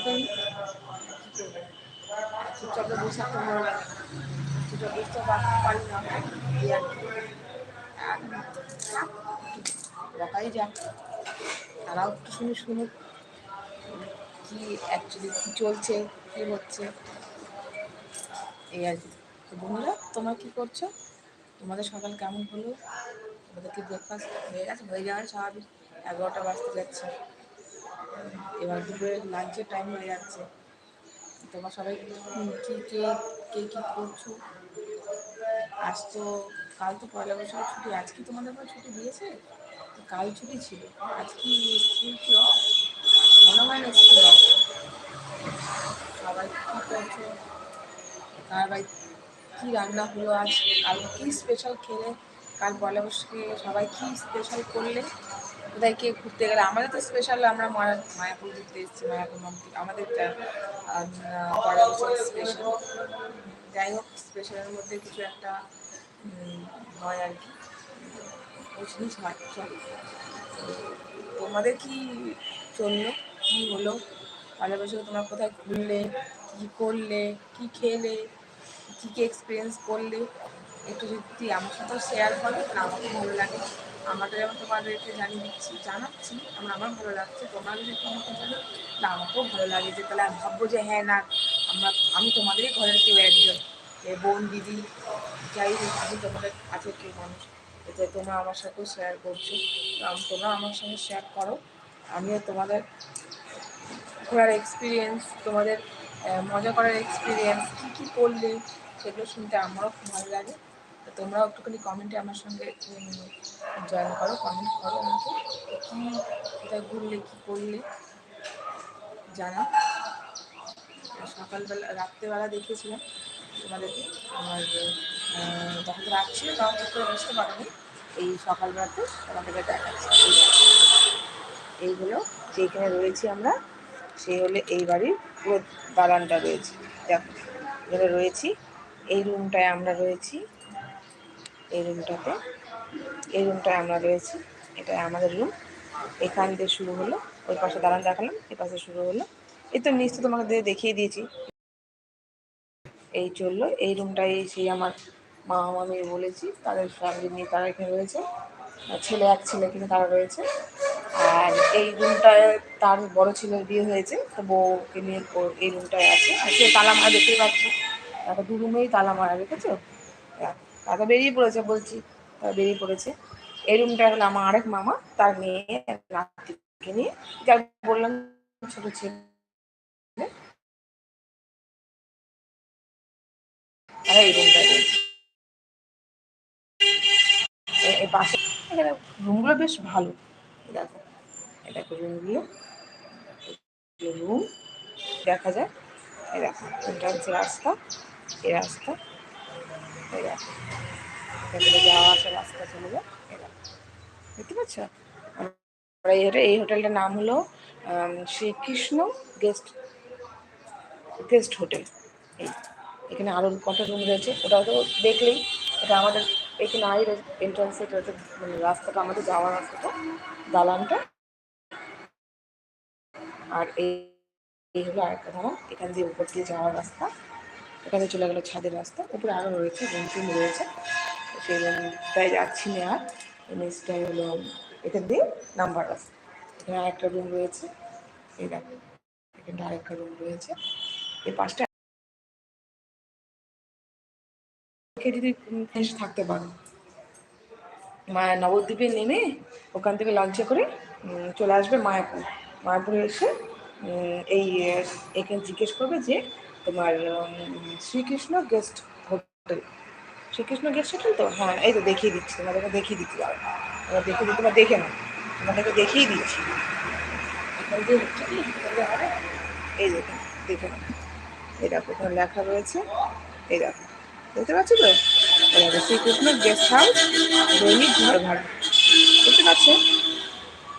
ঢোকেনি, চুপচাপ বসে থাকতে ভালো লাগে, চুপচাপ বসতে পারি না, এই আর কি। বকাই যাক, তারাও একটু শুনুক কি অ্যাকচুয়ালি কী চলছে, কী হচ্ছে, এই আর কি। তো বন্ধুরা, তোমরা কী করছো? তোমাদের সকাল কেমন হলো? তোমাদের কি ব্রেকফাস্ট হয়ে গেছে? হয়ে যাওয়ার স্বাভাবিক, 11টা বাজতে যাচ্ছে, এবার দুপুরে লাঞ্চের টাইম হয়ে যাচ্ছে। তোমরা সবাই কী কে কী করছো? আজ তো, কাল তো পয়লা বৈশাখের ছুটি, আজ কি তোমাদের কোনো ছুটি দিয়েছে? কাল ছুটি ছিল, আজ কি স্কুল কি অফ? মনে হয় না স্কুল অফ। সবাই কী করছো? কার বাড়ি কী রান্না হলো আজ? কাল কী স্পেশাল খেলে? কাল পয়লা বৈশাখে সবাই কী স্পেশাল করলে? কোথায় কে ঘুরতে গেলে? আমাদের তো স্পেশাল, আমরা মায়াপুর ঘুরতে এসেছি, মায়াপুর আমাদের পয়লা বৈশাখ স্পেশাল। যাই হোক, স্পেশালের মধ্যে কিছু একটা হয় আর কি, ওই জিনিস হয়। চলো, তোমাদের কি চললো, কী হলো পয়লা বৈশাখে? তোমরা কোথায় ঘুরলে, কী করলে, কী খেলে, কী কী এক্সপিরিয়েন্স করলে, একটু যদি আমার সাথেও শেয়ার করো তাহলে আমাকে ভালো লাগে। আমাকে যেমন তোমাদেরকে জানাচ্ছি আমার ভালো লাগছে, তোমরা যদি একটু আমাকে জানো তাহলে আমাকেও ভালো লাগে, যে তাহলে আমি ভাববো যে হ্যাঁ না, আমি তোমাদেরই ঘরের কেউ একজন, বোন, দিদি, যাই হোক, আমি তোমাদের কাছে কেউ মানুষ, এতে তোমরা আমার সাথেও শেয়ার করছো, তোমরা আমার সঙ্গে শেয়ার করো। আমিও তোমাদের ঘোরার এক্সপিরিয়েন্স, তোমাদের মজা করার এক্সপিরিয়েন্স, কী কী করলে সেগুলো শুনতে আমারও খুব ভালো লাগে। তো তোমরাও একটুখানি কমেন্টে আমার সঙ্গে জয়েন করো, কমেন্ট করো আমাকে, কী কোথায় ঘুরলে, কী করলে জানা। সকালবেলা, রাত্রেবেলা দেখিয়েছিলাম তোমাদেরকে, আর তখন রাত ছিল, তখন ঠিক করে বুঝতে পারিনি। এই সকালবেলাতে তোমাদেরকে দেখাচ্ছি। এইগুলো যেখানে রয়েছি আমরা, সেই হলে এই বাড়ির পুরো দালানটা রয়েছে, দেখো এখানে রয়েছি, এই রুমটায় আমরা রয়েছি, এই রুমটায় আমরা রয়েছি, এটা আমাদের রুম। এখান দিয়ে শুরু হলো, ওই পাশে দালান দেখালাম, এই পাশে শুরু হলো, এই তো নিশ্চয় তোমাকে দেখিয়ে দিয়েছি। এই চললো, এই রুমটাই সেই আমার মা মামি বলেছি, তাদের ফ্যামিলি নিয়ে তারা এখানে রয়েছে, ছেলে এক ছেলে কিন্তু তারা রয়েছে। আর এই রুমটায় তার বড় ছেলের বিয়ে হয়েছে, তো বউকে নিয়ে এই রুমটায় আছে, আর সে তালা মারা, দেখতেই পাচ্ছি তারপর দু রুমেই তালা মারা, রেখেছো? তারপর বেরিয়ে পড়েছে, বলছি তারা বেরিয়ে পড়েছে। এই রুমটা হলো আমার আরেক মামা, তার মেয়ে নাতিকে নিয়ে, যা বললাম ছোট ছেলে, তারা এই রুমটায় রয়েছে। এই পাশে এখানে রুমগুলো বেশ ভালো, দেখো এই দেখো রুমগুলো, রুম দেখা যায়, এই দেখো এটা হচ্ছে রাস্তা, এই রাস্তা, এই দেখো এখান থেকে যাওয়া আসা রাস্তা চলে যায়, এই দেখো দেখতে পাচ্ছ? আমরা এই হোটেলটার নাম হলো শ্রীকৃষ্ণ গেস্ট গেস্ট হোটেল। এই এখানে আরও কটা রুম রয়েছে, ওটা তো দেখলেই, এটা আমাদের এখানে এন্ট্রান্স, এটা হচ্ছে মানে রাস্তাটা, আমাদের যাওয়ার রাস্তাটা, দালানটা। আর এই হলো আরেকটা ধারণ, এখান দিয়ে উপর দিয়ে যাওয়ার রাস্তা, এখানে চলে গেলো ছাদের রাস্তা, উপরে আরও রয়েছে রুম রয়েছে, সেই রুমটায় যাচ্ছি না আর। নিচটাই হলো এখান দিয়ে নাম্বার রাস্তা, এখানে আরেকটা রুম রয়েছে, এই দেখো এখানটা আরেকটা রুম রয়েছে, এই পাঁচটা যদি থাকতে পারো, নবদ্বীপে নেমে ওখান থেকে লঞ্চে করে চলে আসবে মায়াপুরে এসে এই এখানে জিজ্ঞেস করবে যে তোমার Shrikrishna guest hotel, Shrikrishna guest hotel তো, হ্যাঁ এই তো দেখিয়ে দিচ্ছি, তোমাদেরকে দেখিয়ে দিচ্ছি, তোমরা দেখিয়ে দিই, তোমরা দেখে নাও, তোমাদেরকে দেখিয়ে দিচ্ছি এখান দিয়ে হচ্ছে কি হবে, এই দেখুন দেখে নাও, এই দেখো ওখানে লেখা রয়েছে, এই দেখো দেখতে পাচ্ছ তো, এই দেখো শ্রীকৃষ্ণ গেস্ট হাউস দৈনিক ঘর ভাড়া, দেখতে পাচ্ছে,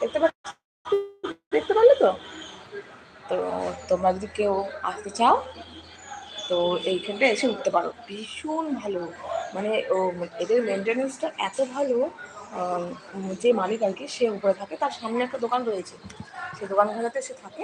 দেখতে পাচ্ছ, দেখতে পারলে তো? তো তোমরা যদি কেউ আসতে চাও তো এইখানটা এসে উঠতে পারো, ভীষণ ভালো, মানে এদের মেনটেনেন্সটা এত ভালো। যে মালিক আর কি, সে উপরে থাকে, তার সামনে একটা দোকান রয়েছে, সেই দোকানখানাতে সে থাকে,